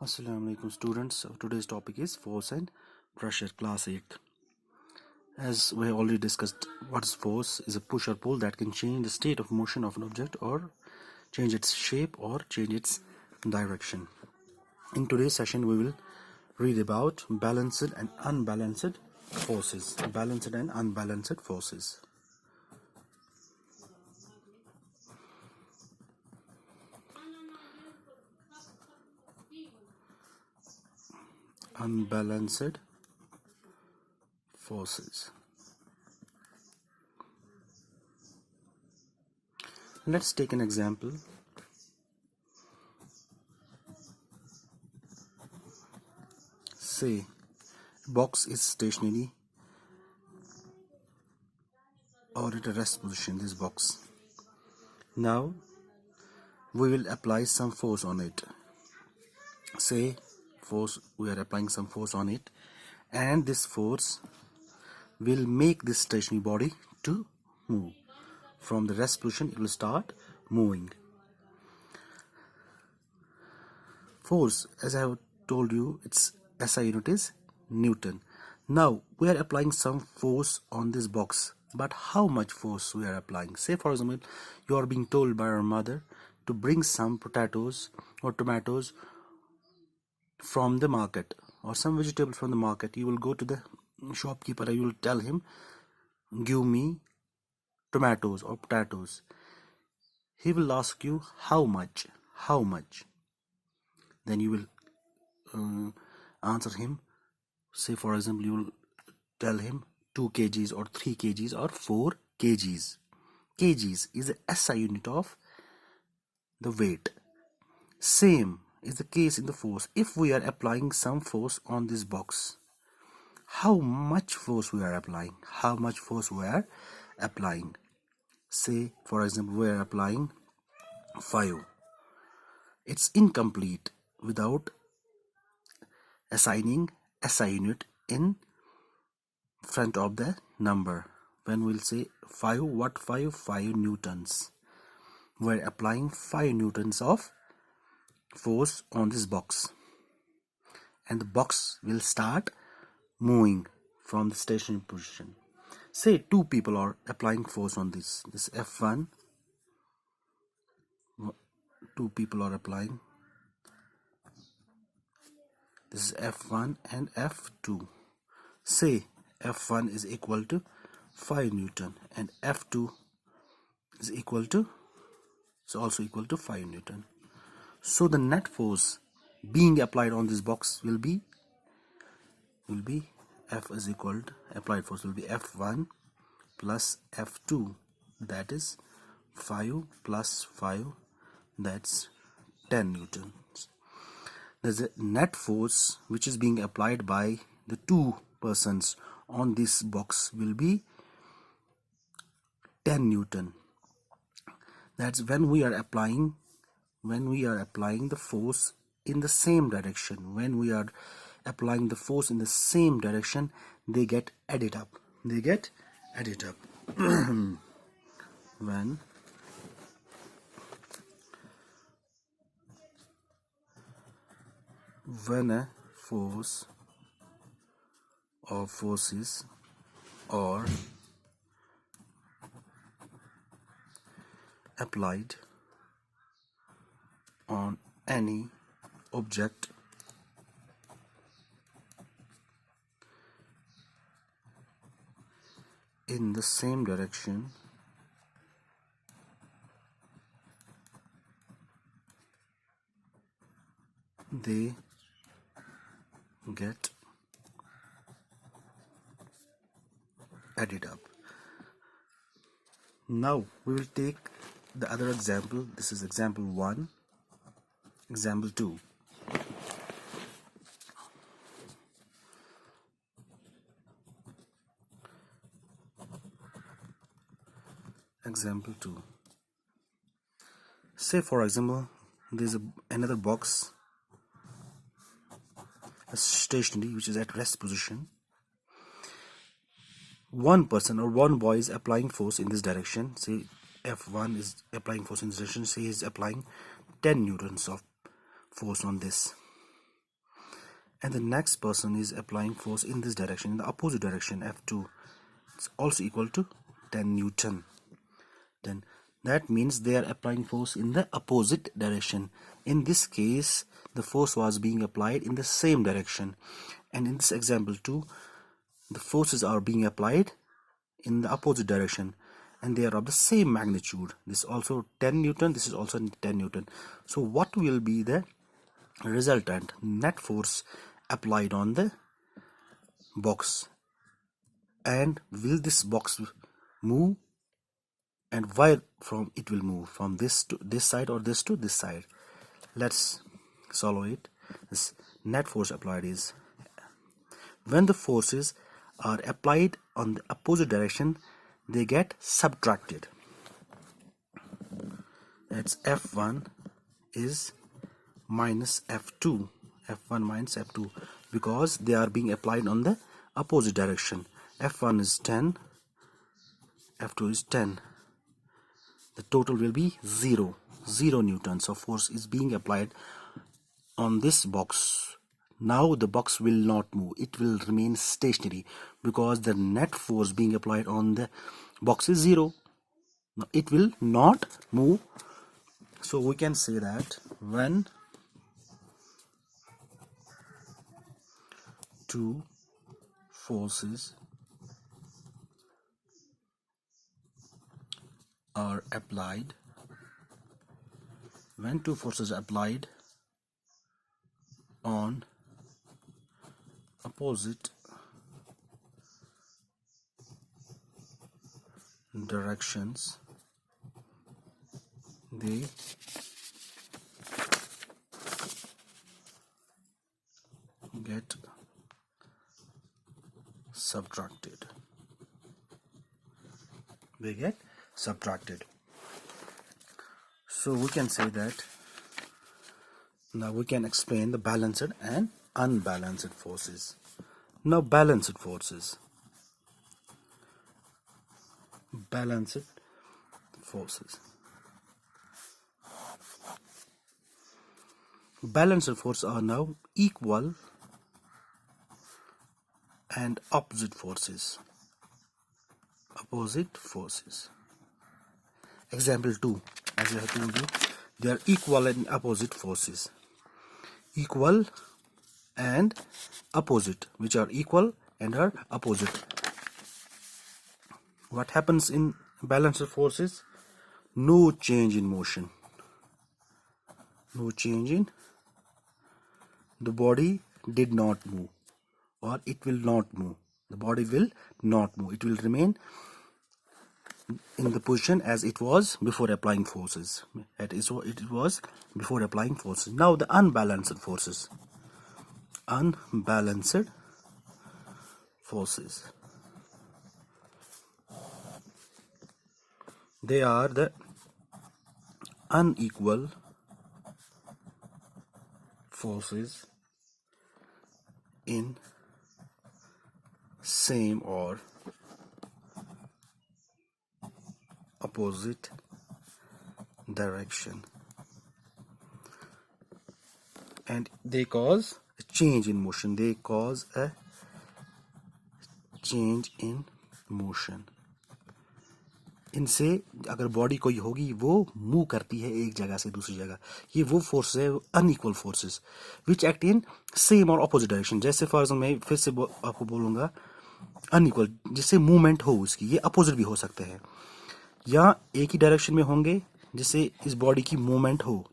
Assalamu alaikum students. Today's topic is force and pressure, class 8th. As we have already discussed, what is force is a push or pull that can change the state of motion of an object or change its shape or change its direction. In today's session we will read about balanced and unbalanced forces. Balanced and unbalanced forces. Unbalanced forces. Let's take an example. Say a box is stationary or at a rest position, this box. Now we will apply some force on it. Say we are applying some force on it, and this force will make this stationary body to move. From the rest position it will start moving. Force, as I have told you, its SI unit is Newton. Now we are applying some force on this box, but how much force we are applying? Say for example you are being told by your mother to bring some potatoes or tomatoes from the market, or some vegetables from the market. You will go to the shopkeeper and you will tell him, give me tomatoes or potatoes. He will ask you how much. Then you will answer him. Say for example you will tell him 2 kgs or 3 kgs or 4 kgs. Kgs is the SI unit of the weight. Same is the case in the force. If we are applying some force on this box, how much force we are applying? Say for example we are applying 5. It's incomplete without assigning SI unit in front of the number. When we'll say 5, what 5? 5 newtons. We're applying 5 newtons of force on this box, and the box will start moving from the stationary position. Say 2 people are applying force on this F1. 2 people are applying. This is F1 and F2. Say F1 is equal to 5 Newton and F2 is also equal to 5 Newton. So the net force being applied on this box will be F is equal to, applied force will be F1 plus F2, that is 5 plus 5, that's 10 newtons. There's a net force which is being applied by the 2 persons on this box will be 10 newton. That's when we are applying the force in the same direction. When we are applying the force in the same direction, they get added up. When a force or forces are applied on any object in the same direction, they get added up. Now we will take the other example. This is example 1, example 2. Example 2. Say for example there's another box, a stationary, which is at rest position. One person or one boy is applying force in this direction. Say F1 is applying force in this direction. Say he is applying 10 newtons of force on this. and the next person is applying force in this direction, in the opposite direction, F2. It's also equal to 10 Newton. Then that means they are applying force in the opposite direction. In this case, the force was being applied in the same direction, and in this example too, the forces are being applied in the opposite direction, and they are of the same magnitude. This is also 10 Newton, this is also 10 Newton. So what will be the resultant net force applied on the box, and will this box move, and where from it will move, from this to this side or this to this side? Let's solve it. This net force applied is, when the forces are applied on the opposite direction, they get subtracted. That's F1 is minus F2, F1 minus F2, because they are being applied on the opposite direction. F1 is 10, F2 is 10. The total will be 0 newtons of force is being applied on this box. Now the box will not move, it will remain stationary, because the net force being applied on the box is 0. Now it will not move. So we can say that when two forces are applied, on opposite directions, they get subtracted. So we can say that now we can explain the balanced and unbalanced forces. Now balanced forces. Balanced forces are now equal and opposite forces. Example 2, as I have told you, they are equal and opposite forces. Equal and opposite, which are equal and are opposite. What happens in balanced forces? No change in motion. The body did not move, or it will not move. The body will not move. It will remain in the position as it was before applying forces. It was before applying forces. Now the unbalanced forces. They are the unequal forces in same or opposite direction, and they cause a change in motion. इनसे अगर body कोई होगी वो move करती है एक जगह से दूसरी जगह. ये वो फोर्स है, unequal forces which act in same और ऑपोजिट डायरेक्शन. जैसे फॉर एग्जाम्पल मैं फिर से आपको बोलूँगा अनइक्वल, जिससे मूवमेंट हो उसकी, ये अपोजिट भी हो सकते हैं, या एक ही डायरेक्शन में होंगे जिससे इस बॉडी की मूवमेंट हो,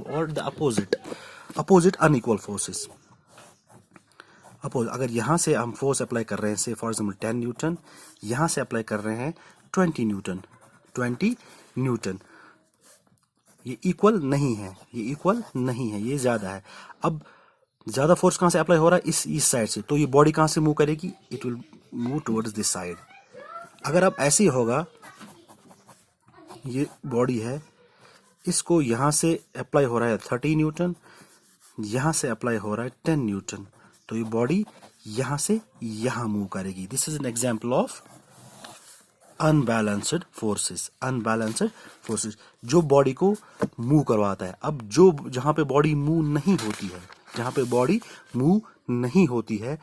और द अपोजिट अनइक्वल फोर्सेस. अगर यहाँ से हम फोर्स अप्लाई कर रहे हैं, से फॉर एग्जाम्पल 10 न्यूटन, यहाँ से अप्लाई कर रहे हैं 20 न्यूटन, ये इक्वल नहीं है, ये ज़्यादा है. अब ज़्यादा फोर्स कहाँ से अप्लाई हो रहा है? इस साइड से. तो ये बॉडी कहाँ से मूव करेगी? It will move towards this side. अगर अब ऐसे ही होगा, ये बॉडी है, इसको यहाँ से अप्लाई हो रहा है 30 न्यूटन, यहाँ से अप्लाई हो रहा है 10 न्यूटन, तो ये बॉडी यहाँ से यहाँ मूव करेगी. This is an example of unbalanced forces. जो बॉडी को मूव करवाता है. अब जहाँ पे बॉडी मूव नहीं होती है, जहां पे बॉडी मूव नहीं होती है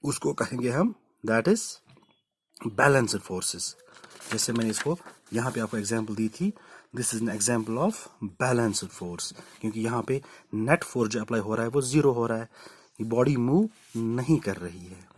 उसको कहेंगे हम दैट इज बैलेंस्ड फोर्सेस। जैसे मैंने इसको यहाँ पे आपको एग्जांपल दी थी, this is an example of balanced force, क्योंकि यहाँ पे नेट फोर्स जो अप्लाई हो रहा है वो जीरो हो रहा है, बॉडी मूव नहीं कर रही है।